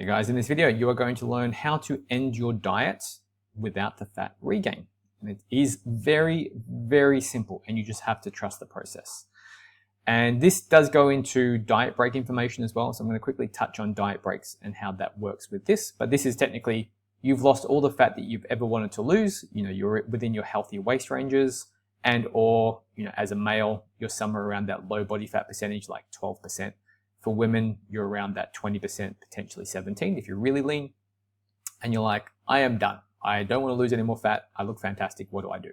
Hey guys, in this video you are going to learn how to end your diet without the fat regain. And it is very, very simple and you just have to trust the process. And this does go into diet break information as well. So I'm going to quickly touch on diet breaks and how that works with this. But this is technically, you've lost all the fat that you've ever wanted to lose. You know, you're within your healthy waist ranges and or, you know, as a male, you're somewhere around that low body fat percentage, like 12%. For women, you're around that 20%, potentially 17% if you're really lean. And you're like, I am done. I don't want to lose any more fat. I look fantastic. What do I do?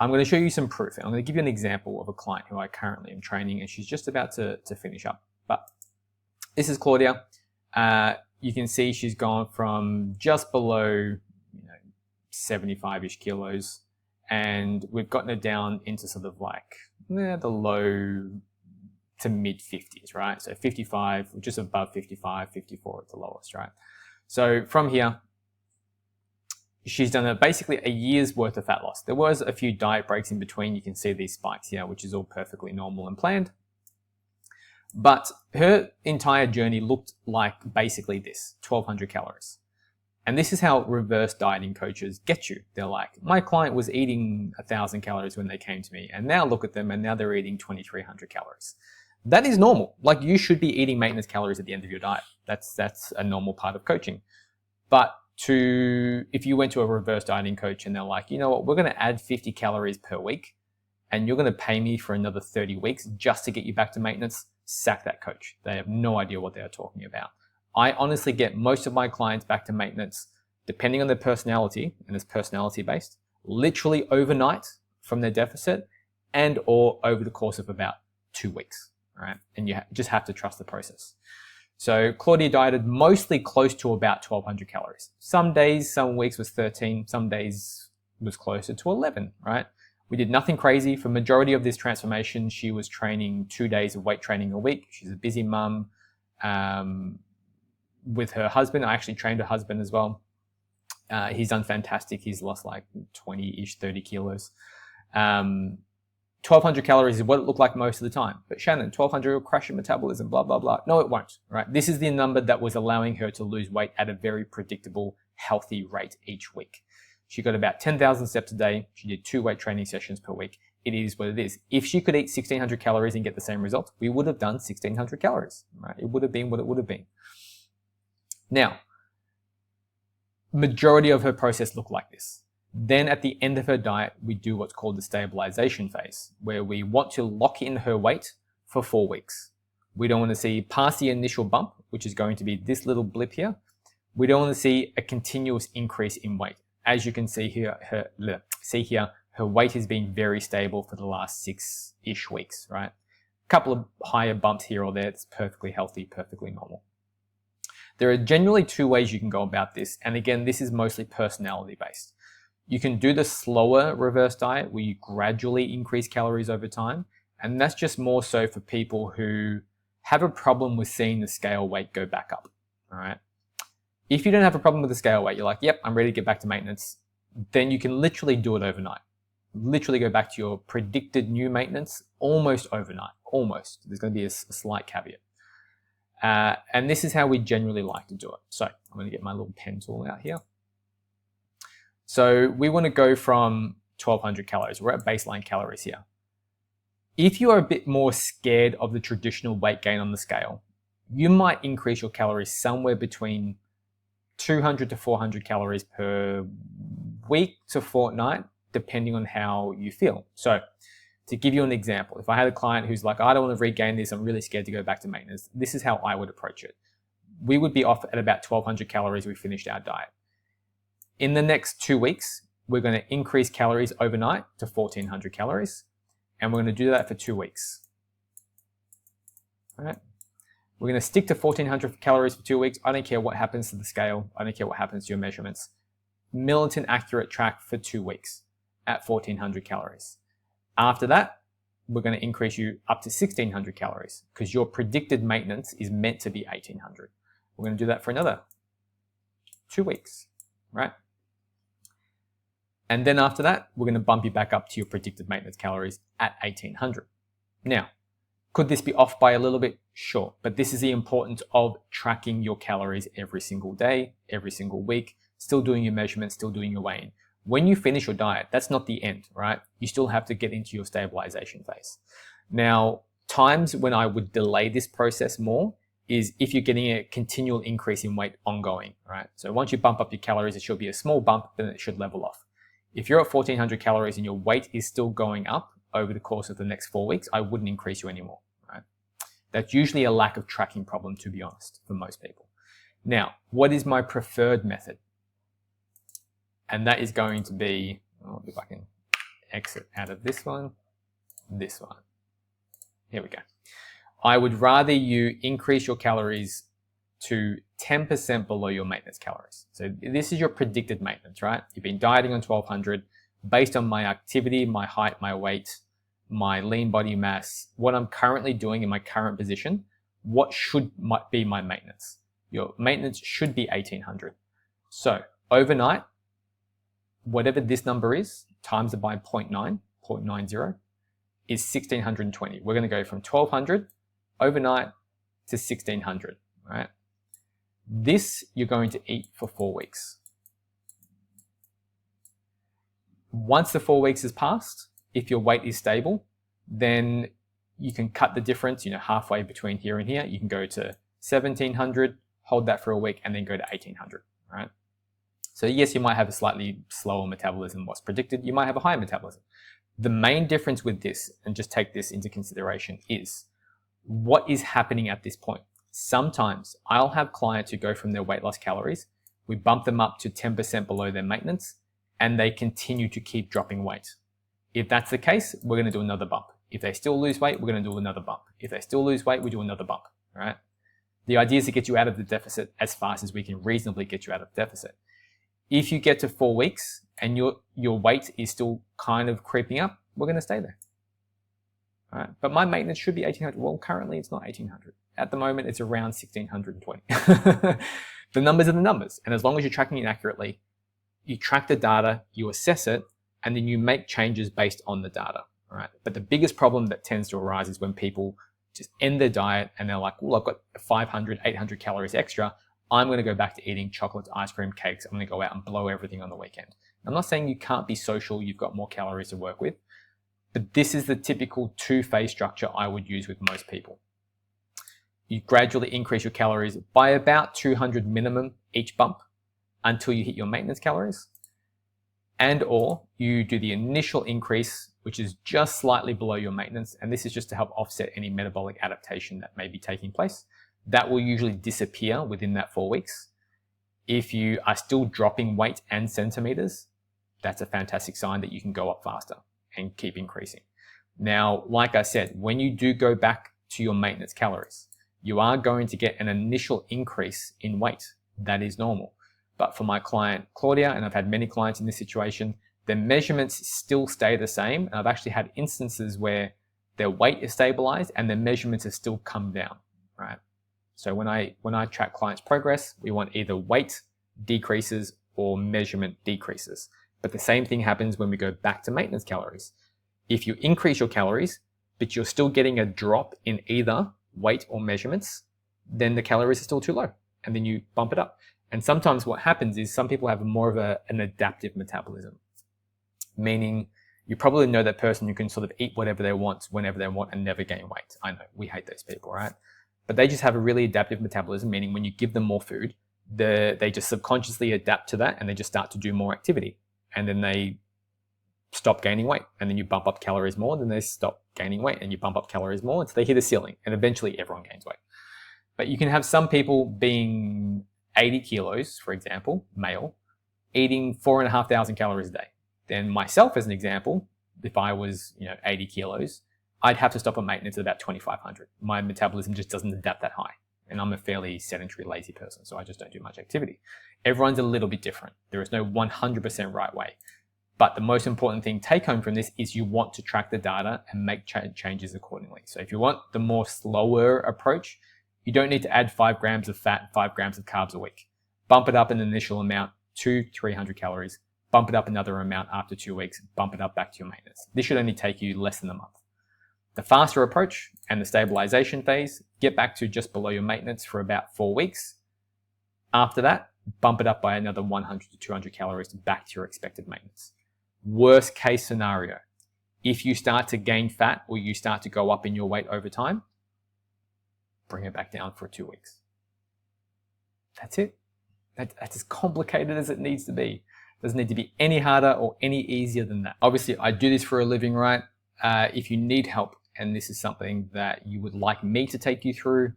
I'm going to show you some proof. And I'm going to give you an example of a client who I currently am training, and she's just about to finish up. But this is Claudia. You can see she's gone from just below 75-ish kilos, and we've gotten her down into sort of like the low to mid 50s, right? So 55, just above 55, 54 at the lowest, right? So from here, she's done basically a year's worth of fat loss. There was a few diet breaks in between. You can see these spikes here, which is all perfectly normal and planned. But her entire journey looked like basically this, 1,200 calories. And this is how reverse dieting coaches get you. They're like, my client was eating 1,000 calories when they came to me, and now look at them, and now they're eating 2,300 calories. That is normal. Like, you should be eating maintenance calories at the end of your diet. That's a normal part of coaching. But if you went to a reverse dieting coach and they're like, you know what, we're going to add 50 calories per week and you're going to pay me for another 30 weeks just to get you back to maintenance, sack that coach. They have no idea what they are talking about. I honestly get most of my clients back to maintenance, depending on their personality, and it's personality based, literally overnight from their deficit and or over the course of about 2 weeks. Right? And you just have to trust the process. So Claudia dieted mostly close to about 1,200 calories. Some days, some weeks was 13, some days was closer to 11, right? We did nothing crazy. For majority of this transformation, she was training 2 days of weight training a week. She's a busy mum with her husband. I actually trained her husband as well. He's done fantastic. He's lost like 20-ish, 30 kilos. 1,200 calories is what it looked like most of the time. But Shannon, 1,200 will crash your metabolism, blah, blah, blah. No, it won't, right? This is the number that was allowing her to lose weight at a very predictable, healthy rate each week. She got about 10,000 steps a day. She did 2 weight training sessions per week. It is what it is. If she could eat 1,600 calories and get the same results, we would have done 1,600 calories, right? It would have been what it would have been. Now, majority of her process looked like this. Then at the end of her diet, we do what's called the stabilization phase, where we want to lock in her weight for 4 weeks. We don't want to see past the initial bump, which is going to be this little blip here. We don't want to see a continuous increase in weight. As you can see here, her weight has been very stable for the last 6-ish weeks, right? A couple of higher bumps here or there. It's perfectly healthy, perfectly normal. There are generally 2 ways you can go about this. And again, this is mostly personality based. You can do the slower reverse diet where you gradually increase calories over time. And that's just more so for people who have a problem with seeing the scale weight go back up. All right. If you don't have a problem with the scale weight, you're like, yep, I'm ready to get back to maintenance. Then you can literally do it overnight. Literally go back to your predicted new maintenance almost overnight. Almost. There's going to be a slight caveat. And this is how we generally like to do it. So I'm going to get my little pen tool out here. So we want to go from 1,200 calories. We're at baseline calories here. If you are a bit more scared of the traditional weight gain on the scale, you might increase your calories somewhere between 200 to 400 calories per week to fortnight, depending on how you feel. So to give you an example, if I had a client who's like, I don't want to regain this, I'm really scared to go back to maintenance, this is how I would approach it. We would be off at about 1,200 calories. We finished our diet. In the next 2 weeks, we're going to increase calories overnight to 1,400 calories, and we're going to do that for 2 weeks. All right. We're going to stick to 1,400 calories for 2 weeks. I don't care what happens to the scale. I don't care what happens to your measurements. Militant accurate track for 2 weeks at 1,400 calories. After that, we're going to increase you up to 1,600 calories because your predicted maintenance is meant to be 1,800. We're going to do that for another 2 weeks, right? And then after that, we're going to bump you back up to your predicted maintenance calories at 1,800. Now, could this be off by a little bit? Sure, but this is the importance of tracking your calories every single day, every single week, still doing your measurements, still doing your weighing. When you finish your diet, that's not the end, right? You still have to get into your stabilization phase. Now, times when I would delay this process more is if you're getting a continual increase in weight ongoing, right? So once you bump up your calories, it should be a small bump, then it should level off. If you're at 1400 calories and your weight is still going up over the course of the next 4 weeks, I wouldn't increase you anymore, right? That's usually a lack of tracking problem, to be honest, for most people. Now, what is my preferred method? And that is going to be, if I can exit out of this one. Here we go. I would rather you increase your calories to 10% below your maintenance calories. So this is your predicted maintenance, right? You've been dieting on 1200 based on my activity, my height, my weight, my lean body mass, what I'm currently doing in my current position, what might be my maintenance? Your maintenance should be 1800. So overnight, whatever this number is, times it by 0.90 is 1620. We're going to go from 1200 overnight to 1600, right? This you're going to eat for 4 weeks. Once the 4 weeks has passed, if your weight is stable, then you can cut the difference, halfway between here and here. You can go to 1700, hold that for a week, and then go to 1800, right? So yes, you might have a slightly slower metabolism than what's predicted. You might have a higher metabolism. The main difference with this, and just take this into consideration, is what is happening at this point. Sometimes I'll have clients who go from their weight loss calories, we bump them up to 10% below their maintenance, and they continue to keep dropping weight. If that's the case, we're going to do another bump. If they still lose weight, we're going to do another bump. If they still lose weight, we do another bump, right? The idea is to get you out of the deficit as fast as we can reasonably get you out of the deficit. If you get to 4 weeks and your weight is still kind of creeping up, we're going to stay there. All right? But my maintenance should be 1800. Well, currently it's not 1800. At the moment, it's around 1620. The numbers are the numbers. And as long as you're tracking it accurately, you track the data, you assess it, and then you make changes based on the data. All right? But the biggest problem that tends to arise is when people just end their diet and they're like, well, I've got 500, 800 calories extra. I'm going to go back to eating chocolates, ice cream, cakes. I'm going to go out and blow everything on the weekend. I'm not saying you can't be social. You've got more calories to work with. But this is the typical two-phase structure I would use with most people. You gradually increase your calories by about 200 minimum each bump until you hit your maintenance calories. And or you do the initial increase, which is just slightly below your maintenance. And this is just to help offset any metabolic adaptation that may be taking place. That will usually disappear within that 4 weeks. If you are still dropping weight and centimeters, that's a fantastic sign that you can go up faster and keep increasing. Now, like I said, when you do go back to your maintenance calories, you are going to get an initial increase in weight. That is normal. But for my client, Claudia, and I've had many clients in this situation, their measurements still stay the same. And I've actually had instances where their weight is stabilized and their measurements have still come down, right? So when I track clients' progress, we want either weight decreases or measurement decreases. But the same thing happens when we go back to maintenance calories. If you increase your calories, but you're still getting a drop in either weight or measurements, then the calories are still too low, and then you bump it up. And sometimes what happens is some people have more of an adaptive metabolism, meaning you probably know that person who can sort of eat whatever they want, whenever they want, and never gain weight. I know, we hate those people, right? But they just have a really adaptive metabolism, meaning when you give them more food, they just subconsciously adapt to that and they just start to do more activity. And then they stop gaining weight. And then you bump up calories more, then they stop gaining weight and you bump up calories more until they hit a ceiling. And eventually everyone gains weight. But you can have some people being 80 kilos, for example, male, eating 4,500 calories a day. Then myself, as an example, if I was 80 kilos, I'd have to stop at maintenance at about 2,500. My metabolism just doesn't adapt that high. And I'm a fairly sedentary, lazy person, so I just don't do much activity. Everyone's a little bit different. There is no 100% right way. But the most important thing take home from this is you want to track the data and make changes accordingly. So if you want the more slower approach, you don't need to add 5 grams of fat, 5 grams of carbs a week. Bump it up an initial amount to 300 calories. Bump it up another amount after 2 weeks. Bump it up back to your maintenance. This should only take you less than a month. The faster approach and the stabilization phase, get back to just below your maintenance for about 4 weeks. After that, bump it up by another 100 to 200 calories back to your expected maintenance. Worst case scenario, if you start to gain fat or you start to go up in your weight over time, bring it back down for 2 weeks. That's it. That's as complicated as it needs to be. It doesn't need to be any harder or any easier than that. Obviously, I do this for a living, right? If you need help and this is something that you would like me to take you through,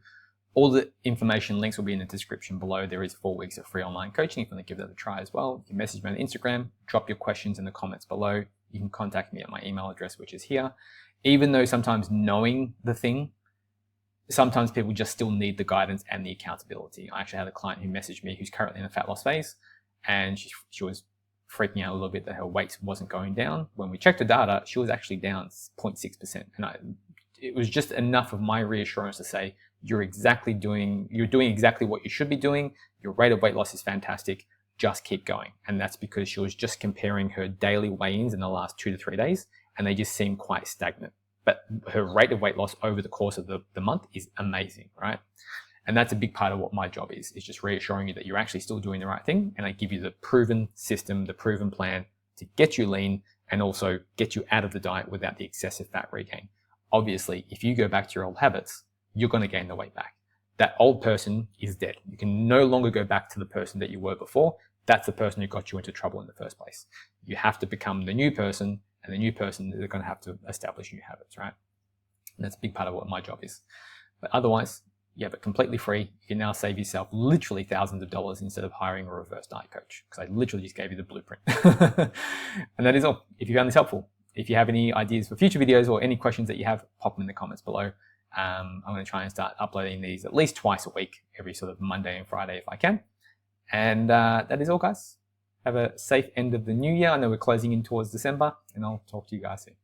all the information links will be in the description below. There is 4 weeks of free online coaching if you want to give that a try as well. You can message me on Instagram, drop your questions in the comments below. You can contact me at my email address, which is here. Even though sometimes knowing the thing, sometimes people just still need the guidance and the accountability. I actually had a client who messaged me who's currently in a fat loss phase, and she was freaking out a little bit that her weight wasn't going down. When we checked the data, she was actually down 0.6%. And it was just enough of my reassurance to say, you're doing exactly what you should be doing. Your rate of weight loss is fantastic. Just keep going. And that's because she was just comparing her daily weigh-ins in the last 2 to 3 days, and they just seemed quite stagnant. But her rate of weight loss over the course of the month is amazing, right? And that's a big part of what my job is just reassuring you that you're actually still doing the right thing. And I give you the proven system, the proven plan to get you lean and also get you out of the diet without the excessive fat regain. Obviously, if you go back to your old habits, you're going to gain the weight back. That old person is dead. You can no longer go back to the person that you were before. That's the person who got you into trouble in the first place. You have to become the new person, and the new person is going to have to establish new habits, right? And that's a big part of what my job is. But otherwise, you have it completely free. You can now save yourself literally thousands of dollars instead of hiring a reverse diet coach, because I literally just gave you the blueprint. And that is all. If you found this helpful, if you have any ideas for future videos or any questions that you have, pop them in the comments below. I'm going to try and start uploading these at least twice a week, every sort of Monday and Friday if I can. And that is all, guys. Have a safe end of the new year. I know we're closing in towards December, and I'll talk to you guys soon.